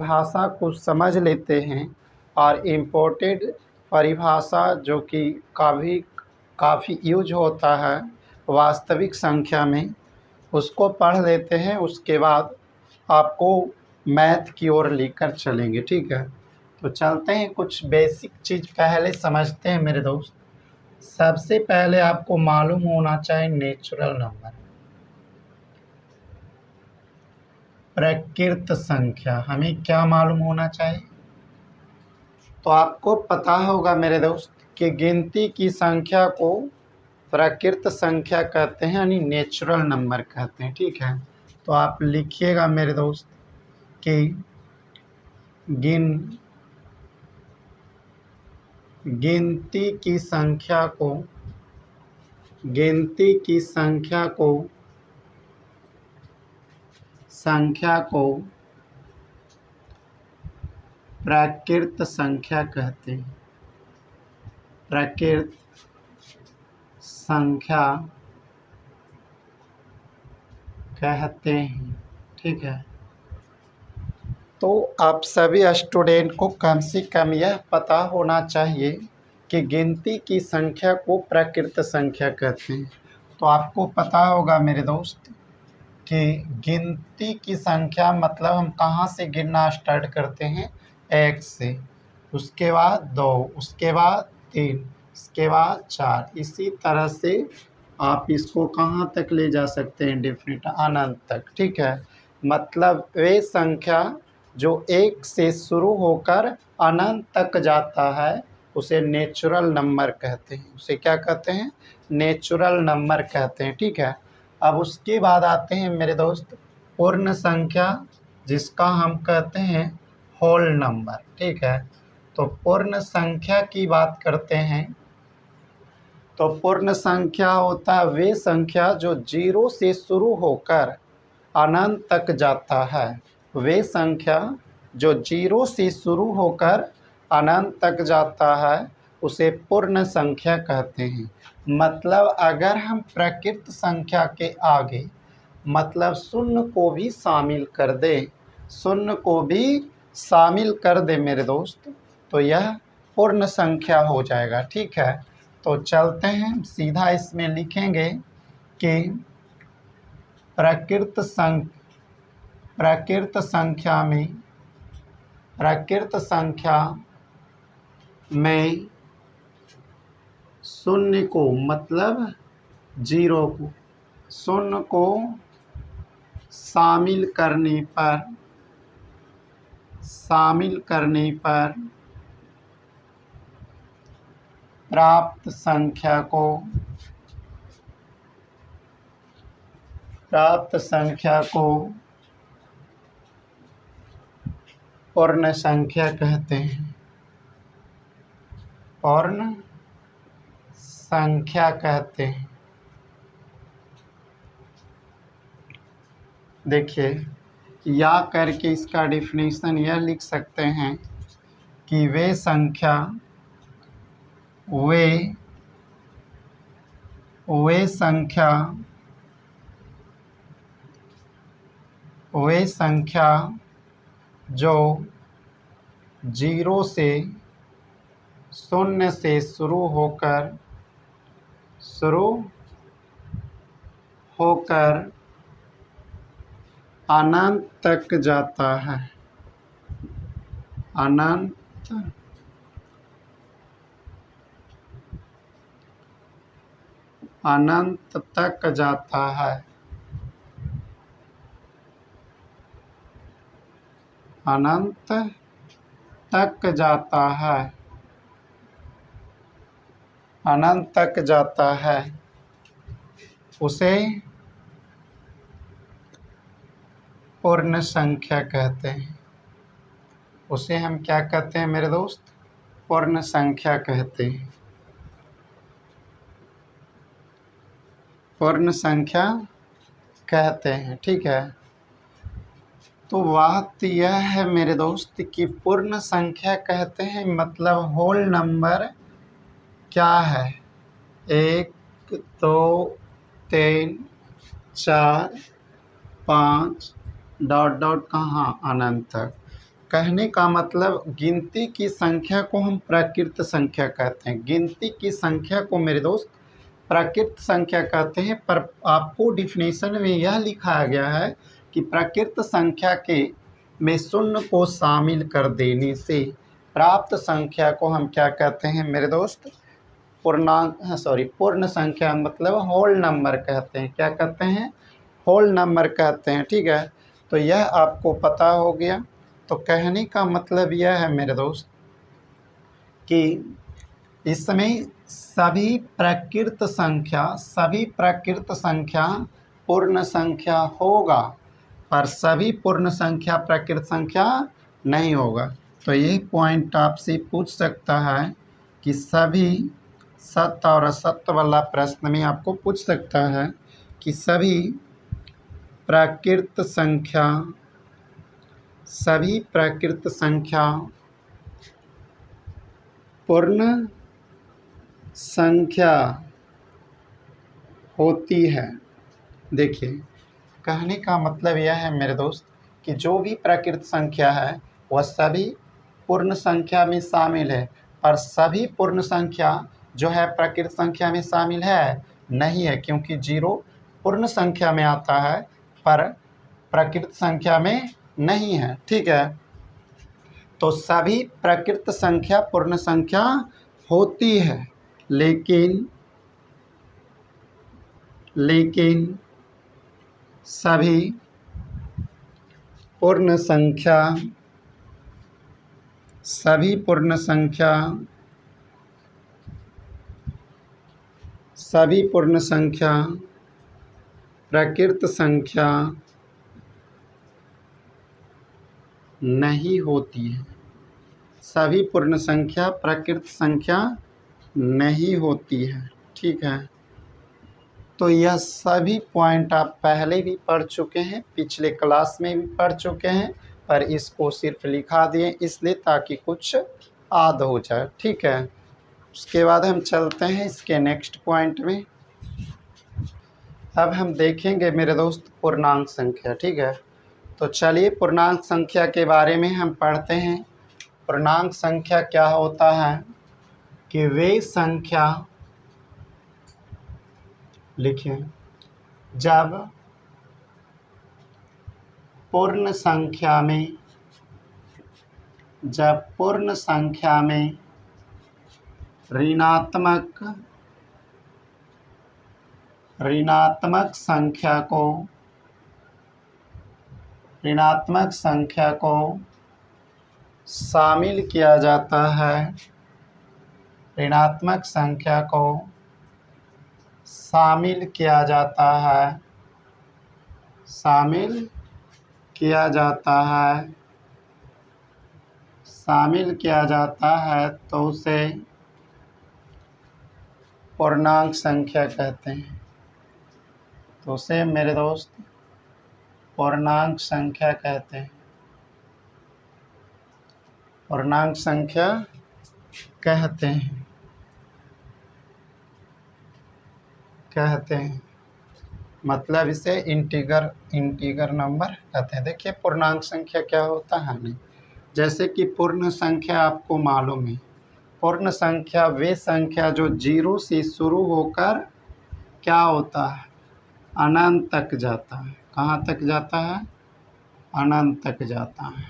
भाषा को समझ लेते हैं और इम्पोर्टेड परिभाषा जो कि काफ़ी यूज होता है वास्तविक संख्या में, उसको पढ़ लेते हैं। उसके बाद आपको मैथ की ओर लेकर चलेंगे, ठीक है। तो चलते हैं, कुछ बेसिक चीज़ पहले समझते हैं मेरे दोस्त। सबसे पहले आपको मालूम होना चाहिए नेचुरल नंबर, प्रकृत संख्या। हमें क्या मालूम होना चाहिए? तो आपको पता होगा मेरे दोस्त कि गिनती की संख्या को प्रकृत संख्या कहते हैं, यानी नेचुरल नंबर कहते हैं, ठीक है। तो आप लिखिएगा मेरे दोस्त कि गिनती की संख्या को प्रकृत संख्या कहते हैं, प्रकृत संख्या कहते हैं, ठीक है। तो आप सभी स्टूडेंट को कम से कम यह पता होना चाहिए कि गिनती की संख्या को प्रकृत संख्या कहते हैं। तो आपको पता होगा मेरे दोस्त कि गिनती की संख्या मतलब हम कहाँ से गिनना स्टार्ट करते हैं? 1 से, उसके बाद 2, उसके बाद 3, उसके बाद 4। इसी तरह से आप इसको कहाँ तक ले जा सकते हैं? डेफिनेट अनंत तक, ठीक है। मतलब वे संख्या जो 1 से शुरू होकर अनंत तक जाता है उसे नेचुरल नंबर कहते हैं। उसे क्या कहते हैं? नेचुरल नंबर कहते हैं, ठीक है। अब उसके बाद आते हैं मेरे दोस्त पूर्ण संख्या, जिसका हम कहते हैं होल नंबर, ठीक है। तो पूर्ण संख्या की बात करते हैं तो पूर्ण संख्या होता है वे संख्या जो 0 से शुरू होकर अनंत तक जाता है। वे संख्या जो 0 से शुरू होकर अनंत तक जाता है उसे पूर्ण संख्या कहते हैं। मतलब अगर हम प्रकृत संख्या के आगे मतलब शून्य को भी शामिल कर दें मेरे दोस्त, तो यह पूर्ण संख्या हो जाएगा, ठीक है। तो चलते हैं, सीधा इसमें लिखेंगे कि प्रकृत संख्या में शून्य को मतलब 0 को शून्य को शामिल करने पर प्राप्त संख्या को पूर्ण संख्या कहते हैं, पूर्ण संख्या कहते हैं। देखिए, या करके इसका डेफिनेशन यह लिख सकते हैं कि वे संख्या जो 0 से शून्य से शुरू होकर अनंत तक जाता है, अनंत तक जाता है, अनंत तक जाता है, अनंत तक जाता है, उसे पूर्ण संख्या कहते हैं। उसे हम क्या कहते हैं मेरे दोस्त? पूर्ण संख्या कहते हैं, पूर्ण संख्या कहते हैं, ठीक है। तो बात यह है मेरे दोस्त कि पूर्ण संख्या कहते हैं मतलब होल नंबर क्या है? 1, 2, 3, 4, 5 ... कहाँ? अनंत तक। कहने का मतलब गिनती की संख्या को हम प्राकृत संख्या कहते हैं। गिनती की संख्या को मेरे दोस्त प्राकृत संख्या कहते हैं। पर आपको डिफिनेशन में यह लिखा गया है कि प्राकृत संख्या के में शून्य को शामिल कर देने से प्राप्त संख्या को हम क्या कहते हैं मेरे दोस्त? पूर्ण संख्या मतलब होल नंबर कहते हैं। क्या कहते हैं? होल नंबर कहते हैं। ठीक है, तो यह आपको पता हो गया। तो कहने का मतलब यह है मेरे दोस्त कि इसमें सभी प्राकृत संख्या पूर्ण संख्या होगा, पर सभी पूर्ण संख्या प्राकृत संख्या नहीं होगा। तो ये पॉइंट आपसे पूछ सकता है कि सभी सत्य और असत्य वाला प्रश्न में आपको पूछ सकता है कि सभी प्राकृत संख्या पूर्ण संख्या होती है। देखिए, कहने का मतलब यह है मेरे दोस्त कि जो भी प्राकृत संख्या है वह सभी पूर्ण संख्या में शामिल है, और सभी पूर्ण संख्या जो है प्राकृत संख्या में शामिल है नहीं है, क्योंकि 0 पूर्ण संख्या में आता है पर प्राकृत संख्या में नहीं है। ठीक है, तो सभी प्राकृत संख्या पूर्ण संख्या होती है, लेकिन सभी पूर्ण संख्या प्राकृत संख्या नहीं होती है। सभी पूर्ण संख्या प्राकृत संख्या नहीं होती है। ठीक है, तो यह सभी पॉइंट आप पहले भी पढ़ चुके हैं, पिछले क्लास में भी पढ़ चुके हैं, पर इसको सिर्फ लिखा दिए इसलिए ताकि कुछ याद हो जाए। ठीक है, उसके बाद हम चलते हैं इसके नेक्स्ट पॉइंट में। अब हम देखेंगे मेरे दोस्त पूर्णांक संख्या। ठीक है, तो चलिए पूर्णांक संख्या के बारे में हम पढ़ते हैं। पूर्णांक संख्या क्या होता है कि वे संख्या, लिखिए, जब पूर्ण संख्या में ऋणात्मक संख्या को शामिल किया जाता है, ऋणात्मक संख्या को शामिल किया जाता है तो उसे पूर्णांक संख्या कहते हैं। तो उसे मेरे दोस्त पूर्णांक संख्या कहते हैं। पूर्णांक संख्या कहते हैं, मतलब इसे इंटीगर नंबर कहते हैं। देखिए पूर्णांक संख्या क्या होता है नहीं, जैसे कि पूर्ण संख्या आपको मालूम है, पूर्ण संख्या वे संख्या जो 0 से शुरू होकर क्या होता है, अनंत तक जाता है। कहाँ तक जाता है? अनंत तक जाता है,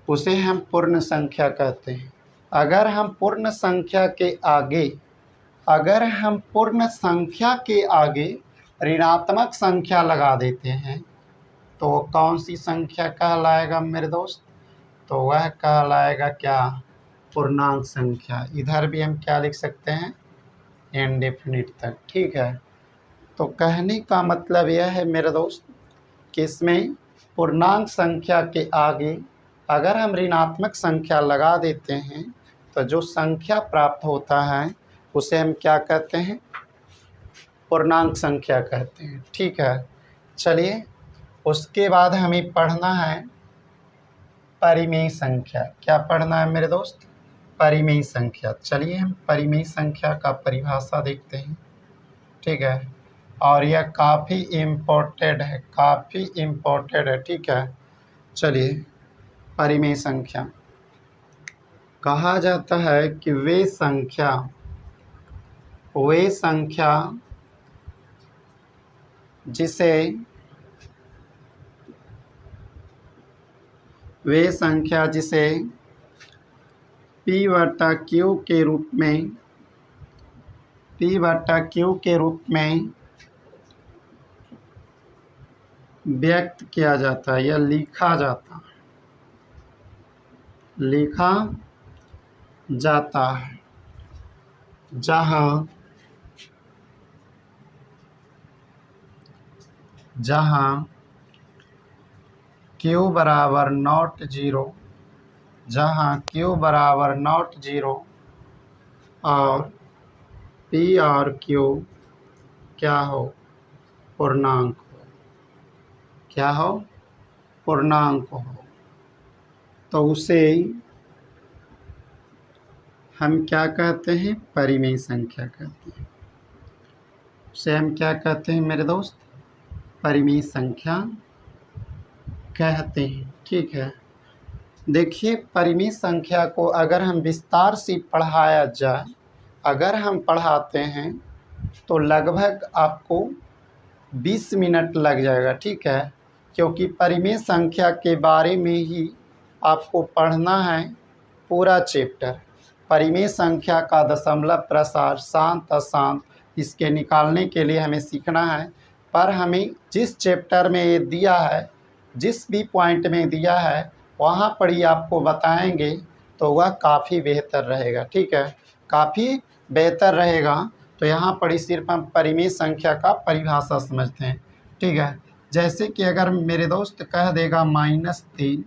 उसे हम पूर्ण संख्या कहते हैं। अगर हम पूर्ण संख्या के आगे ऋणात्मक संख्या लगा देते हैं तो कौन सी संख्या कहलाएगा मेरे दोस्त? तो वह कहलाएगा क्या? पूर्णांक संख्या। इधर भी हम क्या लिख सकते हैं? इनडेफिनिट तक। ठीक है, तो कहने का मतलब यह है मेरे दोस्त कि इसमें पूर्णांक संख्या के आगे अगर हम ऋणात्मक संख्या लगा देते हैं तो जो संख्या प्राप्त होता है उसे हम क्या कहते हैं? पूर्णांक संख्या कहते हैं। ठीक है, चलिए उसके बाद हमें पढ़ना है परिमेय संख्या। क्या पढ़ना है मेरे दोस्त? परिमेय संख्या। चलिए हम परिमेय संख्या का परिभाषा देखते हैं। ठीक है, और यह काफ़ी इम्पोर्टेंट है। ठीक है, चलिए परिमेय संख्या। कहा जाता है कि वे संख्या जिसे P/Q के रूप में व्यक्त किया जाता है या लिखा जाता है, जहाँ Q बराबर नॉट जीरो और P और Q क्या हो, पूर्णांक हो, तो उसे हम क्या कहते हैं, परिमेय संख्या कहते हैं। उसे हम क्या कहते हैं मेरे दोस्त, परिमेय संख्या कहते हैं। ठीक है, देखिए परिमेय संख्या को अगर हम विस्तार से पढ़ाया जाए, अगर हम पढ़ाते हैं तो लगभग आपको 20 मिनट लग जाएगा। ठीक है, क्योंकि परिमेय संख्या के बारे में ही आपको पढ़ना है पूरा चैप्टर। परिमेय संख्या का दशमलव प्रसार, शांत अशांत, इसके निकालने के लिए हमें सीखना है। पर हमें जिस चैप्टर में ये दिया है, जिस भी पॉइंट में दिया है, वहाँ पर ही आपको बताएंगे तो वह काफ़ी बेहतर रहेगा। ठीक है, काफ़ी बेहतर रहेगा। तो यहाँ पर ही सिर्फ हम परिमेय संख्या का परिभाषा समझते हैं। ठीक है, जैसे कि अगर मेरे दोस्त कह देगा -3,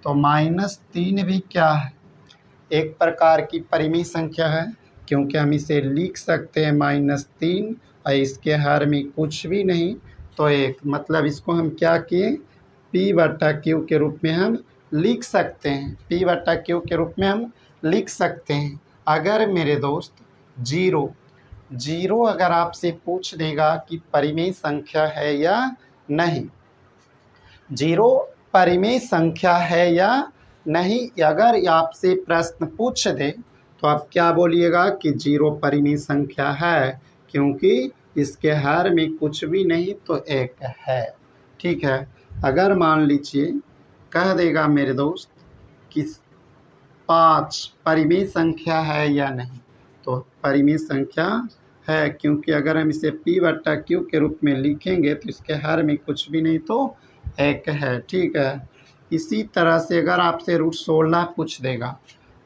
तो -3 भी क्या है, एक प्रकार की परिमेय संख्या है, क्योंकि हम इसे लिख सकते हैं -3 और इसके हर में कुछ भी नहीं तो 1, मतलब इसको हम क्या किए, P/Q के रूप में हम लिख सकते हैं। P/Q के रूप में हम लिख सकते हैं। अगर मेरे दोस्त जीरो अगर आपसे पूछ देगा कि परिमेय संख्या है या नहीं, जीरो परिमेय संख्या है या नहीं, अगर आपसे प्रश्न पूछ दे तो आप क्या बोलिएगा कि जीरो परिमेय संख्या है, क्योंकि इसके हर में कुछ भी नहीं तो 1 है। ठीक है, अगर मान लीजिए कह देगा मेरे दोस्त कि 5 परिमेय संख्या है या नहीं, तो परिमेय संख्या है, क्योंकि अगर हम इसे P/Q के रूप में लिखेंगे तो इसके हर में कुछ भी नहीं तो 1 है। ठीक है, इसी तरह से अगर आपसे √16 पूछ देगा,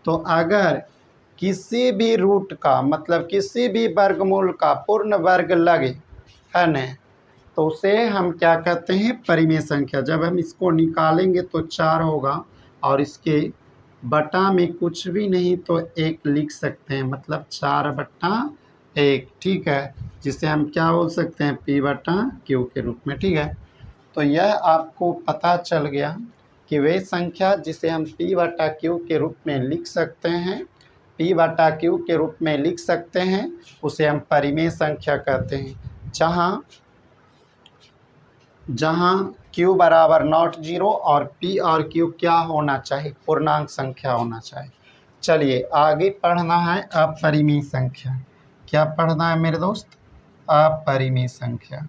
तो अगर किसी भी रूट का, मतलब किसी भी वर्गमूल का पूर्ण वर्ग लगे, है न, तो उसे हम क्या कहते हैं, परिमेय संख्या। जब हम इसको निकालेंगे तो 4 होगा और इसके बटा में कुछ भी नहीं तो 1 लिख सकते हैं, मतलब 4/1। ठीक है, जिसे हम क्या बोल सकते हैं, P/Q के रूप में। ठीक है, तो यह आपको पता चल गया कि वे संख्या जिसे हम P/Q के रूप में लिख सकते हैं, P/Q के रूप में लिख सकते हैं, उसे हम परिमेय संख्या कहते हैं। जहाँ Q बराबर नॉट जीरो और P और Q क्या होना चाहिए, पूर्णांक संख्या होना चाहिए। चलिए आगे पढ़ना है अपरिमेय संख्या। क्या पढ़ना है मेरे दोस्त, अपरिमेय संख्या।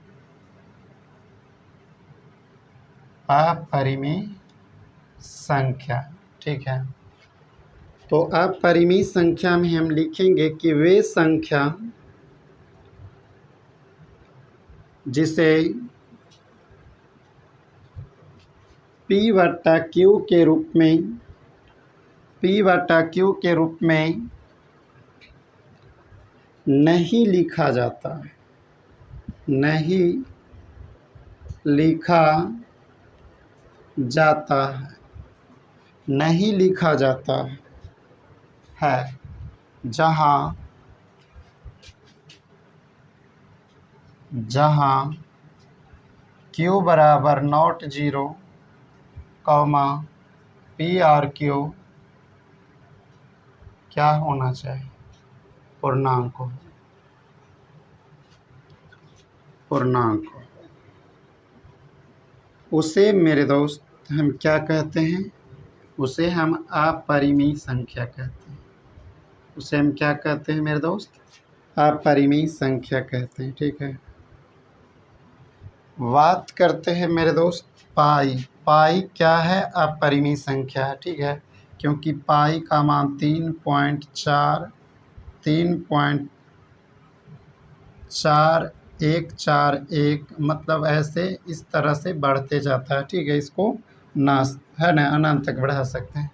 अपरिमेय संख्या। ठीक है, तो अपरिमेय संख्या में हम लिखेंगे कि वे संख्या जिसे P/Q के रूप में नहीं लिखा जाता है, जहाँ Q बराबर नॉट जीरो, P और Q क्या होना चाहिए, पूर्णांक हो। उसे मेरे दोस्त हम क्या कहते हैं, उसे हम अपरिमेय संख्या कहते हैं। उसे हम क्या कहते हैं मेरे दोस्त? अपरिमेय संख्या कहते हैं। ठीक है, बात करते हैं मेरे दोस्त पाई। पाई क्या है? अपरिमेय संख्या है। ठीक है, क्योंकि पाई का मान 3.4141 मतलब ऐसे इस तरह से बढ़ते जाता है। ठीक है, इसको नास है ना अनंत तक बढ़ा सकते हैं।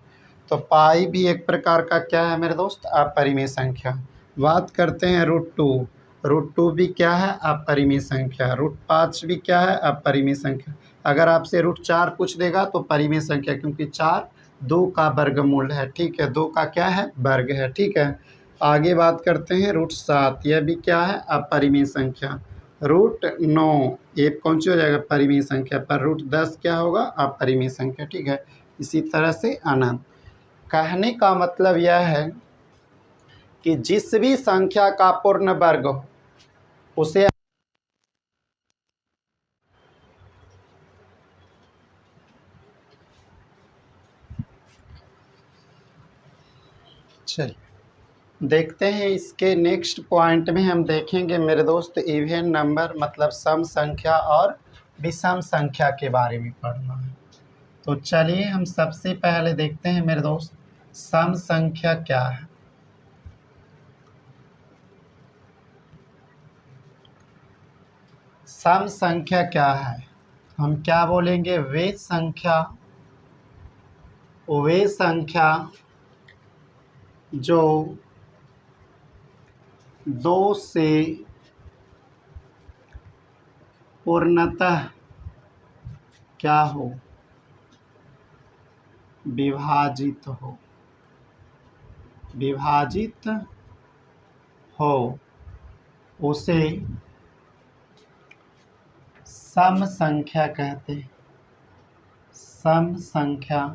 तो पाई भी एक प्रकार का क्या है मेरे दोस्त? अपरिमेय संख्या। बात करते हैं √2। √2 भी क्या है? अपरिमेय संख्या। √5 भी क्या है? अपरिमेय संख्या। अगर आपसे √4 पूछ देगा तो परिमेय संख्या, क्योंकि 4 2 का वर्गमूल है। ठीक है, 2 का क्या है? वर्ग है। ठीक है, आगे बात करते हैं √7। यह भी क्या है? अपरिमेय संख्या। √9 ये कौन सी हो जाएगा? परिमेय संख्या। पर √10 क्या होगा? अपरिमेय संख्या। ठीक है, इसी तरह से अनंत। कहने का मतलब यह है कि जिस भी संख्या का पूर्ण वर्ग हो उसे चल देखते हैं। इसके नेक्स्ट पॉइंट में हम देखेंगे मेरे दोस्त इवन नंबर मतलब सम संख्या और विषम संख्या के बारे में पढ़ना है। तो चलिए हम सबसे पहले देखते हैं मेरे दोस्त सम संख्या क्या है। सम संख्या क्या है? हम क्या बोलेंगे? वे संख्या जो 2 से पूर्णतः क्या हो? विभाजित हो उसे सम संख्या कहते हैं। सम संख्या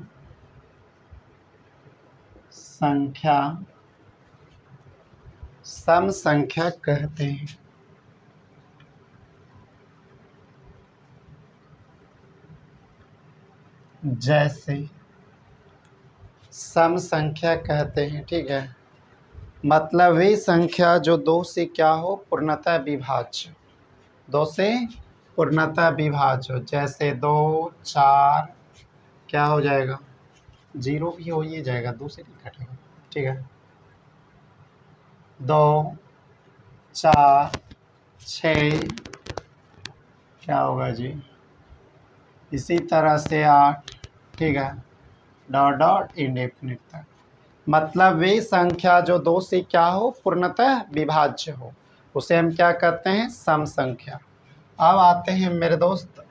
कहते हैं। जैसे सम संख्या कहते हैं। ठीक है, मतलब वे संख्या जो 2 से क्या हो? पूर्णतः विभाज्य। 2 से पूर्णतः विभाज्य हो। जैसे 2 4 क्या हो जाएगा? 0 भी हो ही जाएगा, 2 से नहीं कटेगा। ठीक है, 2 4 6 क्या होगा जी? इसी तरह से 8। ठीक है, डॉट डॉट इंडेफिनिट तक। मतलब वे संख्या जो 2 से क्या हो? पूर्णतः विभाज्य हो उसे हम क्या कहते हैं? सम संख्या। अब आते हैं मेरे दोस्त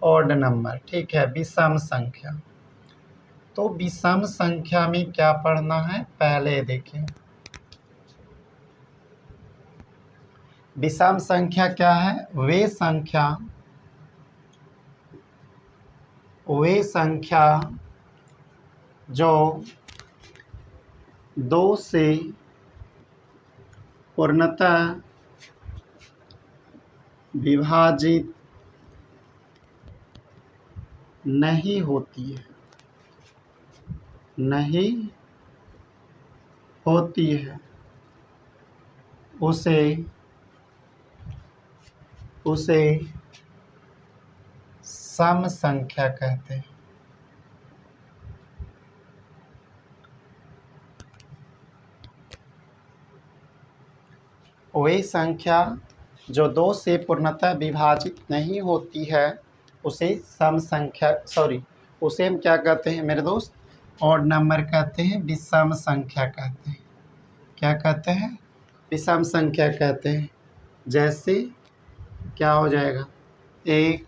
ऑड नंबर। ठीक है, विषम संख्या। तो विषम संख्या में क्या पढ़ना है? पहले देखें विषम संख्या क्या है? वे संख्या जो 2 से पूर्णतः विभाजित नहीं होती है उसे सम संख्या कहते हैं। वे संख्या जो 2 से पूर्णतः विभाजित नहीं होती है उसे सम संख्या उसे हम क्या कहते हैं मेरे दोस्त? ऑड नंबर कहते हैं, विषम संख्या कहते हैं। क्या कहते हैं? विषम संख्या कहते हैं। जैसे क्या हो जाएगा? 1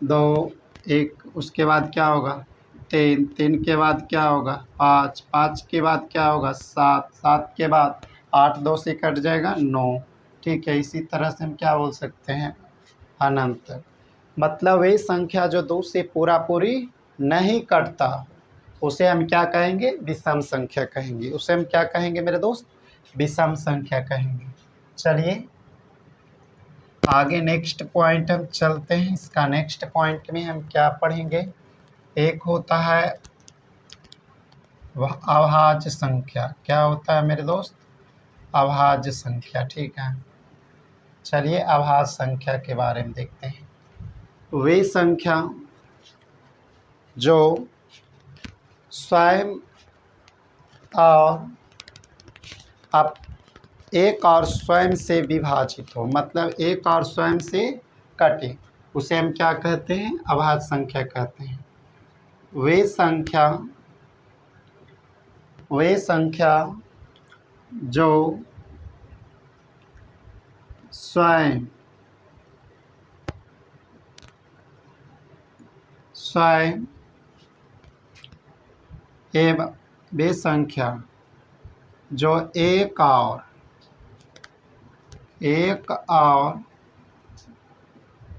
2 1 उसके बाद क्या होगा? 3 3 के बाद क्या होगा? 5 5 के बाद क्या होगा? 7 7 के बाद 8 2 से कट जाएगा 9। ठीक है, इसी तरह से हम क्या बोल सकते हैं? अनंत। मतलब वे संख्या जो 2 से पूरी नहीं कटता उसे हम क्या कहेंगे? विषम संख्या कहेंगे। उसे हम क्या कहेंगे मेरे दोस्त? विषम संख्या कहेंगे। चलिए आगे नेक्स्ट पॉइंट हम चलते हैं। इसका नेक्स्ट पॉइंट में हम क्या पढ़ेंगे? एक होता है वह अभाज्य संख्या। क्या होता है मेरे दोस्त? अभाज्य संख्या। ठीक है, चलिए अभाज्य संख्या के बारे में देखते हैं। वे संख्या जो स्वयं और अब एक और स्वयं से विभाजित हो, मतलब एक और स्वयं से कटे, उसे हम क्या कहते हैं? अभाज्य संख्या कहते हैं। वे संख्या जो स्वयं एवं वे संख्या जो एक और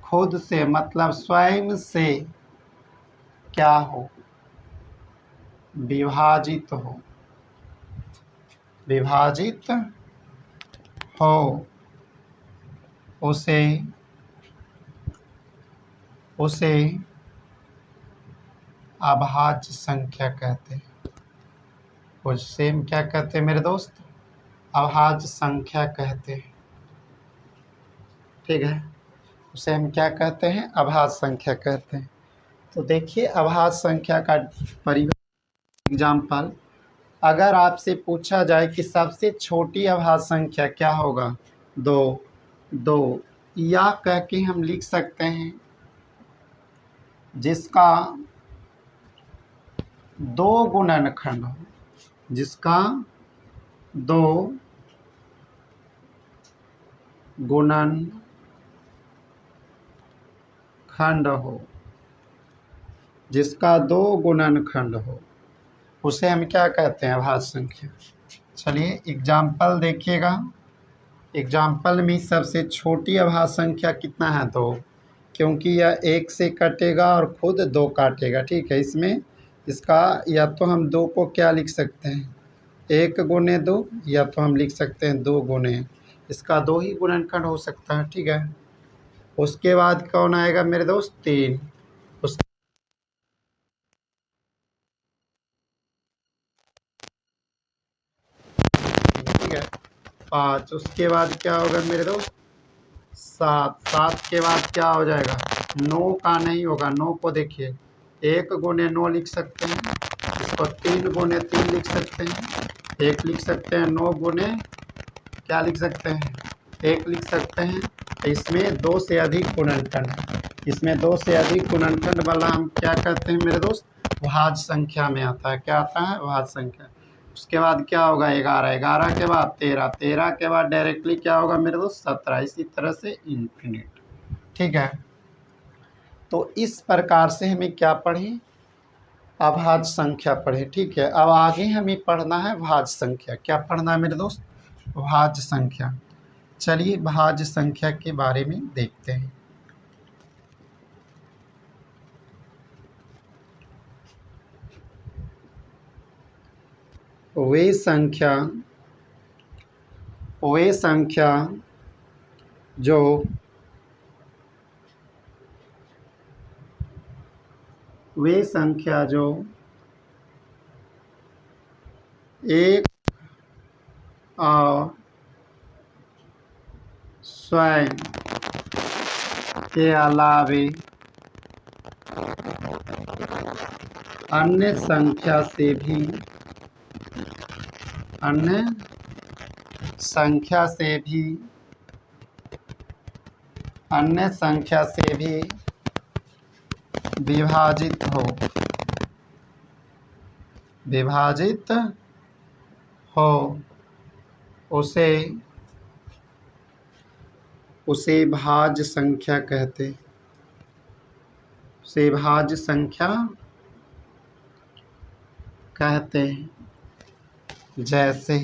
खुद से, मतलब स्वयं से क्या हो? विभाजित हो, उसे अभाज्य संख्या कहते हैं। उसे हम क्या कहते हैं मेरे दोस्त? अभाज्य संख्या कहते हैं। ठीक है, उसे हम क्या कहते हैं? अभाज्य संख्या कहते हैं। तो देखिए अभाज्य संख्या का परिभाषा एग्जाम्पल, अगर आपसे पूछा जाए कि सबसे छोटी अभाज्य संख्या क्या होगा? दो या कह के हम लिख सकते हैं जिसका दो गुणनखंड हो, जिसका दो गुणनखंड हो, उसे हम क्या कहते हैं? अभाज्य संख्या। चलिए एग्जाम्पल देखिएगा। एग्जाम्पल में सबसे छोटी अभाज्य संख्या कितना है? 2, क्योंकि यह एक से कटेगा और खुद 2 काटेगा। ठीक है, इसमें इसका या तो हम 2 को क्या लिख सकते हैं? 1 गुने 2, या तो हम लिख सकते हैं 2 गुने, इसका 2 ही गुणनखंड हो सकता है। ठीक है, उसके बाद कौन आएगा मेरे दोस्त? 3। ठीक है, 5। उसके बाद क्या होगा मेरे दोस्त? 7 के बाद क्या हो जाएगा? 9 का नहीं होगा। 9 को देखिए 1 गुने 9 लिख सकते हैं, इसको 3 गुने 3 लिख सकते हैं, 1 लिख सकते हैं। 9 गुने क्या लिख सकते हैं? 1 लिख सकते हैं। इसमें 2 से अधिक गुणनखंड है, इसमें 2 से अधिक गुणनखंड वाला हम क्या कहते हैं मेरे दोस्त? भाज्य संख्या में आता है। क्या आता है? भाज्य संख्या। उसके बाद क्या होगा? 11, 11 के बाद 13, 13 के बाद डायरेक्टली क्या होगा मेरे दोस्त? 17। इसी तरह से इन्फिनिट। ठीक है, तो इस प्रकार से हमें क्या पढ़ें? अभाज्य संख्या पढ़े। ठीक है, अब आगे हमें पढ़ना है भाज्य संख्या। क्या पढ़ना है मेरे दोस्त? भाज्य संख्या। चलिए भाज्य संख्या के बारे में देखते हैं। वे संख्या जो एक और स्वयं के अलावे अन्य संख्या से भी विभाजित हो, उसे भाज्य संख्या कहते हैं। उसे भाज्य संख्या कहते हैं। जैसे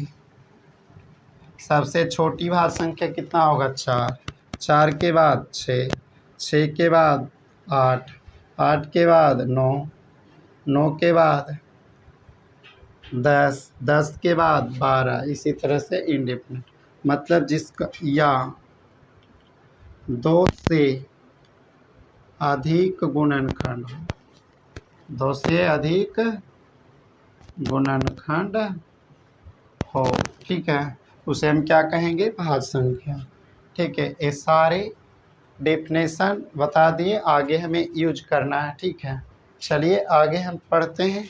सबसे छोटी भाज्य संख्या कितना होगा? 4, 4 के बाद 6, 6 के बाद 8, 8 के बाद 9, 9 के बाद 10, 10 के बाद 12, इसी तरह से इंडिपेंडेंट। मतलब जिसका या 2 से अधिक गुणनखंड हो, 2 से अधिक गुणनखंड हो, ठीक है, उसे हम क्या कहेंगे, भाज्य संख्या। ठीक है, ये सारे डेफिनेशन बता दिए, आगे हमें यूज करना है। ठीक है, चलिए आगे हम पढ़ते हैं।